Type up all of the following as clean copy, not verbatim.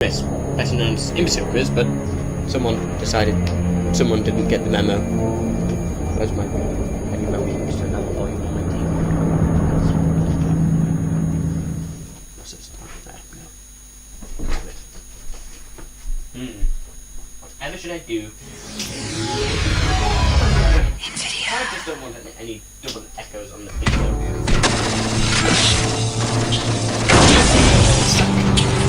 better known as Imbecile Quiz, but someone didn't get the memo. Where's my emoji? Just another volume on my TV. What's this? There. No. Whatever should I do? I just don't want any double echoes on the video.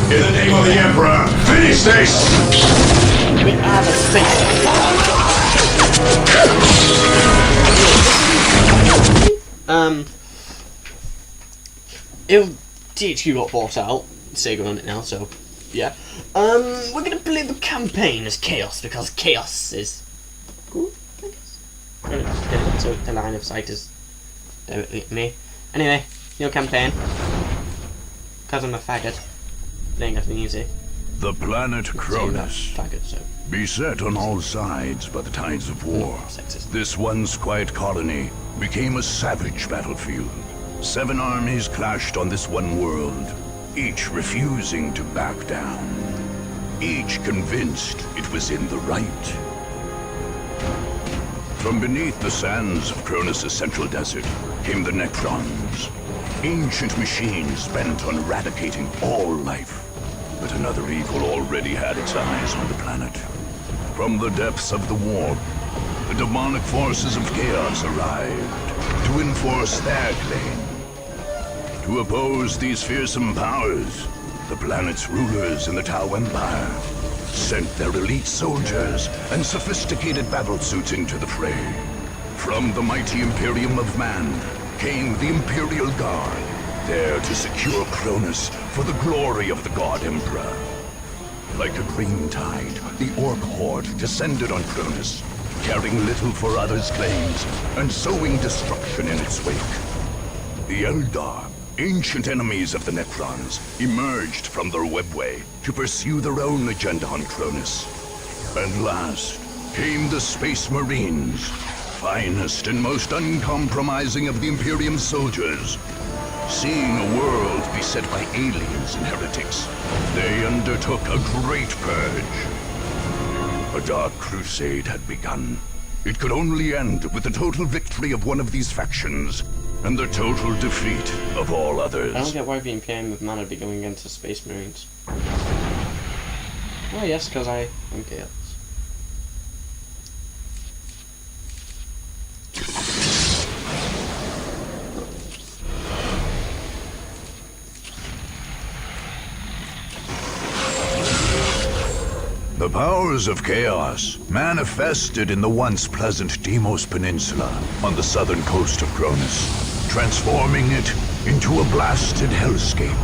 In the name of the Emperor, finish this! We are the space. THQ got bought out. Sega on it now, so yeah. We're gonna play the campaign as Chaos because Chaos is cool, I guess. So the line of sight is directly at me. Anyway, your campaign. Because I'm a faggot. Playing nothing easy. The planet Cronus, Faggot, so. beset on all sides by the tides of war. Sexist. This once quiet colony became a savage battlefield. 7 armies clashed on this one world, each refusing to back down. Each convinced it was in the right. From beneath the sands of Cronus' central desert came the Necrons, ancient machines bent on eradicating all life. But another evil already had its eyes on the planet. From the depths of the warp, the demonic forces of chaos arrived to enforce their claim. To oppose these fearsome powers, the planet's rulers in the Tau Empire sent their elite soldiers and sophisticated battlesuits into the fray. From the mighty Imperium of Man came the Imperial Guard, there to secure Cronus for the glory of the God Emperor. Like a green tide, the Orc Horde descended on Cronus, caring little for others' claims and sowing destruction in its wake. The Eldar, ancient enemies of the Necrons, emerged from their webway to pursue their own agenda on Cronus. And last came the Space Marines, finest and most uncompromising of the Imperium's soldiers. Seeing a world beset by aliens and heretics, they undertook a great purge. A dark crusade had begun. It could only end with the total victory of one of these factions, and the total defeat of all others. I don't get why the Imperium of Man would be going against the Space Marines. Oh yes, because I am Chaos. The powers of chaos manifested in the once pleasant Deimos Peninsula on the southern coast of Cronus, transforming it into a blasted hellscape.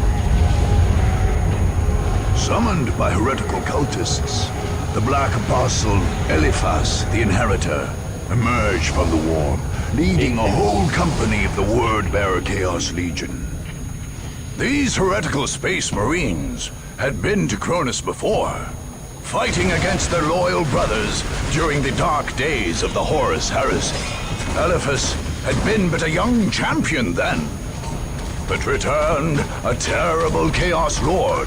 Summoned by heretical cultists, the Black Apostle Eliphas the Inheritor emerged from the warp, leading a whole company of the Word-Bearer Chaos Legion. These heretical space marines had been to Cronus before, fighting against their loyal brothers during the dark days of the Horus Heresy. Eliphas had been but a young champion then, but returned a terrible Chaos Lord,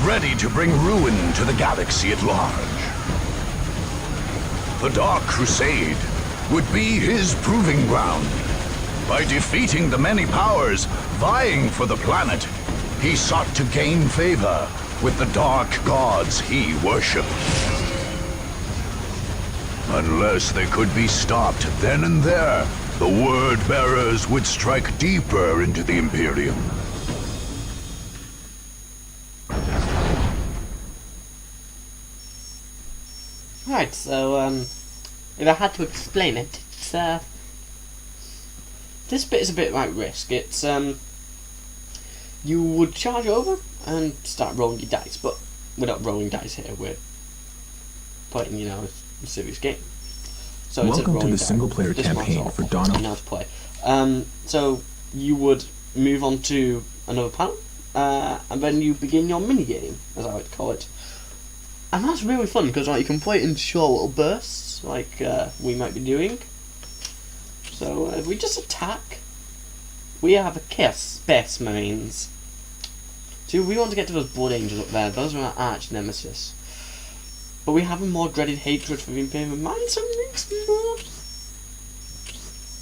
ready to bring ruin to the galaxy at large. The Dark Crusade would be his proving ground. By defeating the many powers vying for the planet, he sought to gain favor with the dark gods he worshipped. Unless they could be stopped then and there, the Word-Bearers would strike deeper into the Imperium. Right, so, if I had to explain it, it's, this bit is a bit like Risk. It's, you would charge over and start rolling your dice, but we're not rolling dice here, we're playing, you know, a serious game. So welcome to the single-player campaign for Dawn of... Now to play. So you would move on to another panel, and then you begin your mini-game, as I like to call it. And that's really fun, because like, you can play it in short little bursts, like we might be doing. So if we just attack, we have a Chaos Space Marines. See, we want to get to those blood angels up there. Those are our arch nemesis. But we have a more dreaded hatred for the Imperium Mind, so it makes more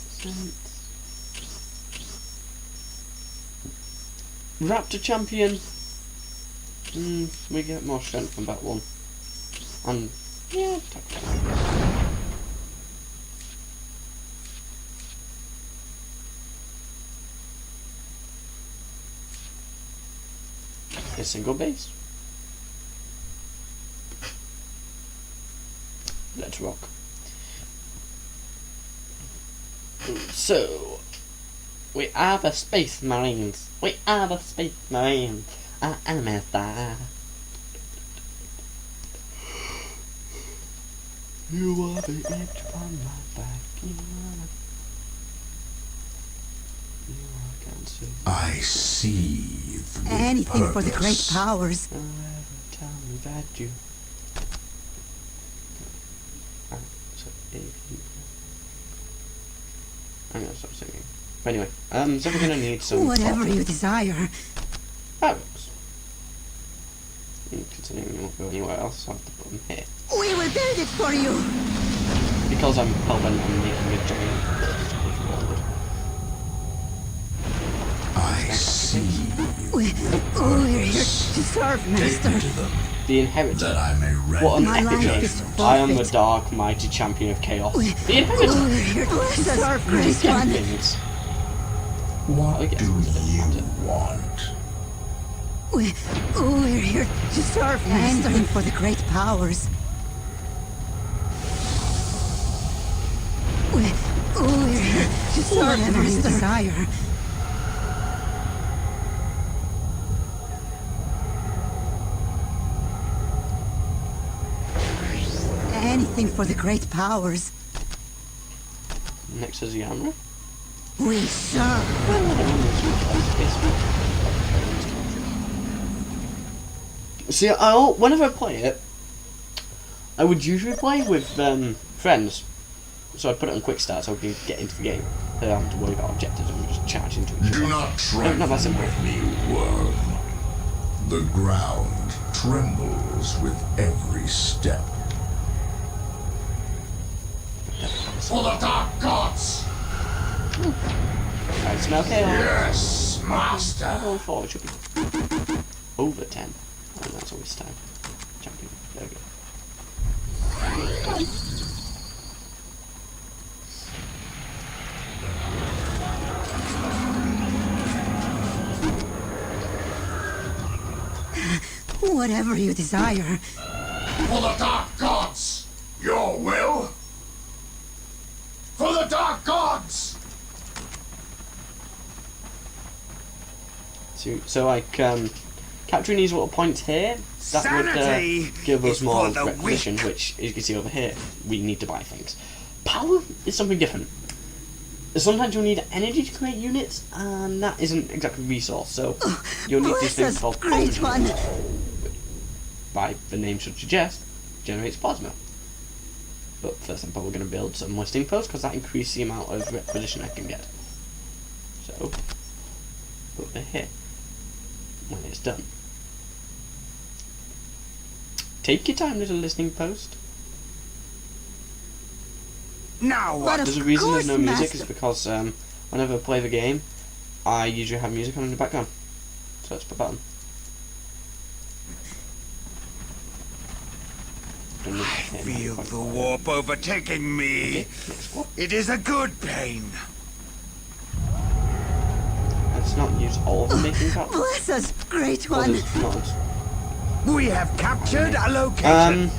sense. Raptor champion. We get more strength from that one. And yeah, a single base. Let's rock. So, we are the Space Marines. We are the Space Marines. Our enemies die. You are the edge upon my back. You are cancer. I see the Anything for the great powers. Tell me that you. I'm gonna stop singing. But anyway, so we're gonna need some. Whatever you desire. Barracks. Considering we won't go anywhere else, so I have to put them here. We will build it for you. Because I'm hell-bent on making a giant. I see. We're here to serve, Master. The Inheritor. That I may What an My epic life name. is I am the perfect. dark, mighty champion of chaos. We- The Inheritor. We're here to serve, great Get one. things. What I guess do it doesn't you matter. want? We're here to serve, Master. Anything for the great powers. We're here to serve, Master. You desire. Anything for the great powers. Next is the armor. We serve. See, whenever I play it, I would usually play with friends. So I'd put it on quick start so we could get into the game. I don't have to worry about objectives and we just charge into each Do other. not No, trifle that's simple. with me, worm. The ground trembles with every step. For the dark gods! I smell chaos. Yes, master! Level 4, it should be over 10. Oh, that's always 10. Champion. There we go. Whatever you desire. For the dark gods! Your will? For the dark gods! So like, capturing these little points here, that would give us more requisition, which, as you can see over here, we need to buy things. Power is something different. Sometimes you'll need energy to create units, and that isn't exactly a resource, so you'll need these things called great one. by the name should suggest, generates plasma. But first of all, we're going to build some listing posts, because that increases the amount of requisition I can get. So, put it here, when it's done. Take your time, little listening post. Now what? But There's a of reason there's course, no music, Master. is because whenever I play the game, I usually have music on in the background. So let's put that on. I feel the warp overtaking me. Okay, next one. It is a good pain. Let's not use all of the making parts. Bless us, great Because one. it's not. We have captured a location.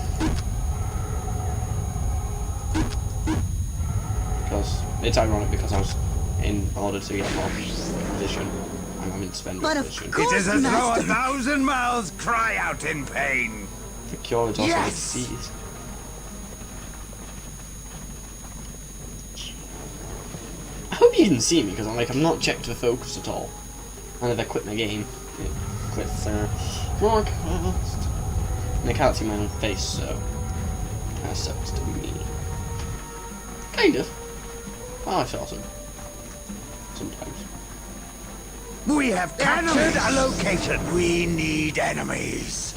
Because it's ironic because I was in order to get more position, I'm having to spend more But of position. course- It is as though Master. 1,000 mouths cry out in pain. The cure is also Yes! disease. I hope you can see me because I'm not checked the focus at all. And if I quit my game, it quits broadcast. And I can't see my own face, so that sucks to me. Kind of. Oh, it's awesome. Sometimes. We have captured a location. We need enemies.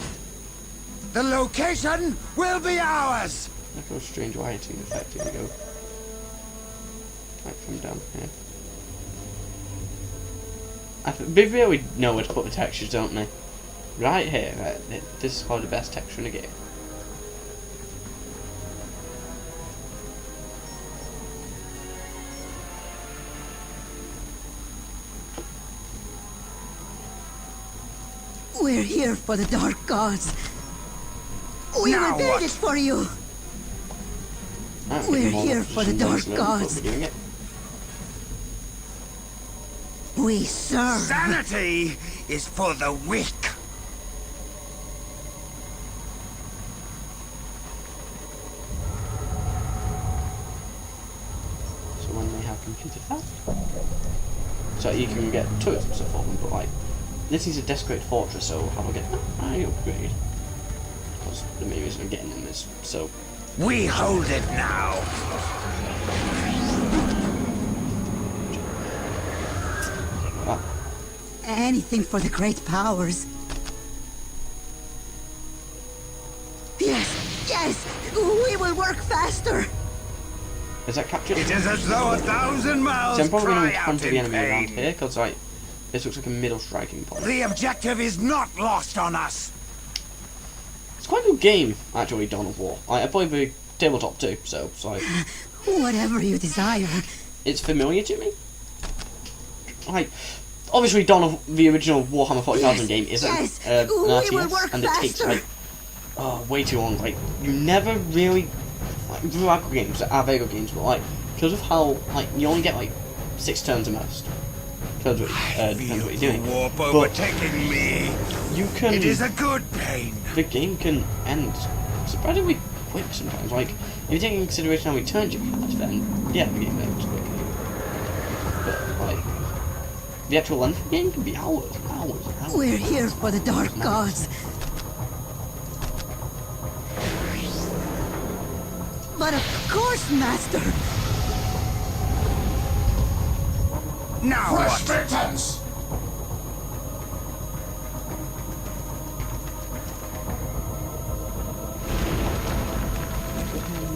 The location will be ours. Look how strange lighting effect here we go. Right from down here. They really know where to put the textures, don't they? Right here, this is probably the best texture in the game. We're here for the Dark Gods. We Now will build what? it for you. Right, We're more here for the Dark slowly, but Gods. we're doing it. We serve. Sanity is for the weak. So when they have completed that, so you can get turrets and stuff on them, but like, this is a desecrated fortress, so how do I get that? I upgrade. Because the main reason I'm getting them is so. We hold it now. Ah, Anything for the great powers. Yes, we will work faster. is that captured? It is as though 1,000 miles So I'm probably going cry to out hunt the in enemy around pain. here, because like, this looks like a middle striking point. The objective is not lost on us. It's quite a good game, actually, Dawn of War. I played the tabletop too, so it's like, Whatever you desire. it's familiar to me. Like, obviously, the original Warhammer 40,000 game isn't yes, an we will RTS, work and it takes faster. like way too long. Like, you never really like aggro games that are very good games, but like because of how like you only get like 6 turns at most. Because depends what you're doing. The warp But overtaking me. you can. It is a good pain. The game can end surprisingly quick sometimes. Like, if you take into consideration how many turns you had, then yeah, the game ends quickly. But like, the actual length of the game can be hours, hours, hours. We're here for the Dark Gods. But of course, Master. Now Fresh what? victims!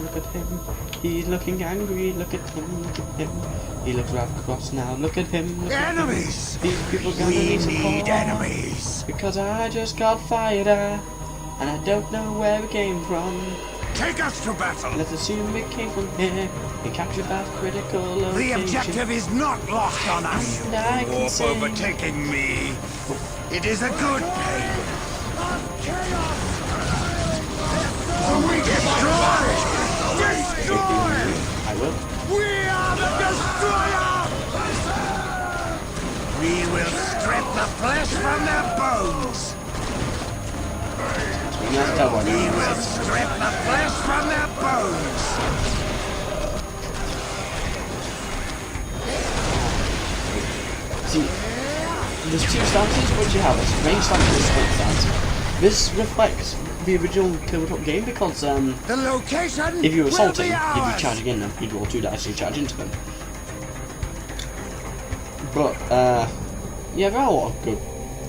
Look at him, he's looking angry. Look at him, look at him. He looks rather cross now. Look at him. Look at him. Enemies! These people gonna We need need support. enemies. Because I just got fired at, and I don't know where we came from. Take us to battle. Let's assume it came from here and capture that critical location. The objective is not lost on us. And I The can warp say- overtaking me. It is a good pain. Destroy! Destroy! I will. We are the destroyer! We will strip the flesh from their bones. We have to tell one. We will strip the flesh from their bones. See, there's 2 stances which you have. It's range stance and sprint stance. This reflects the original tabletop game because The location if you were will assaulting, be if ours. you're charging in them, you'd roll 2 dice and charge into them. But yeah, there are a lot of good.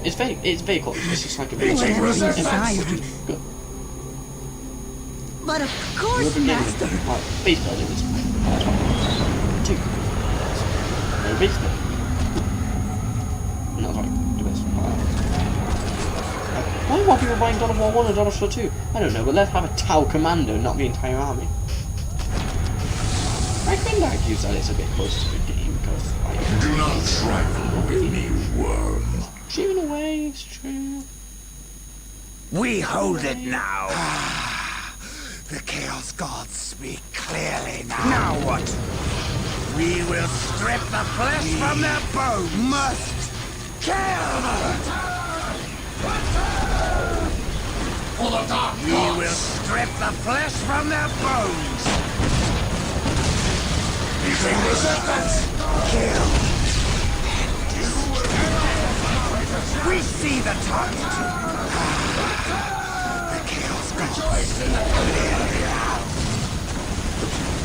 It's very close. It's just like a very Whatever you desire. good. But of You're course, beginning Master. with like base building is 2. No base building. And that was like the best part. Why are more people buying Dawn of War 1 and Dawn of War 2? I don't know, but let's have a Tau Commander, not the entire army. I think I'd use that it's a bit closer to the game because like Do not trifle with me, worm. shooting away, it's true. We hold it now. The Chaos Gods speak clearly now. Now what? We will strip the flesh from their bones. Must kill. For the Dark We Gods! will strip the flesh from their bones. Meeting resistance! Kill. We see the target. The Chaos Gods see clearly now.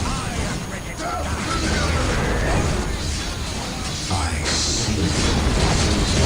I am ready to die. I see.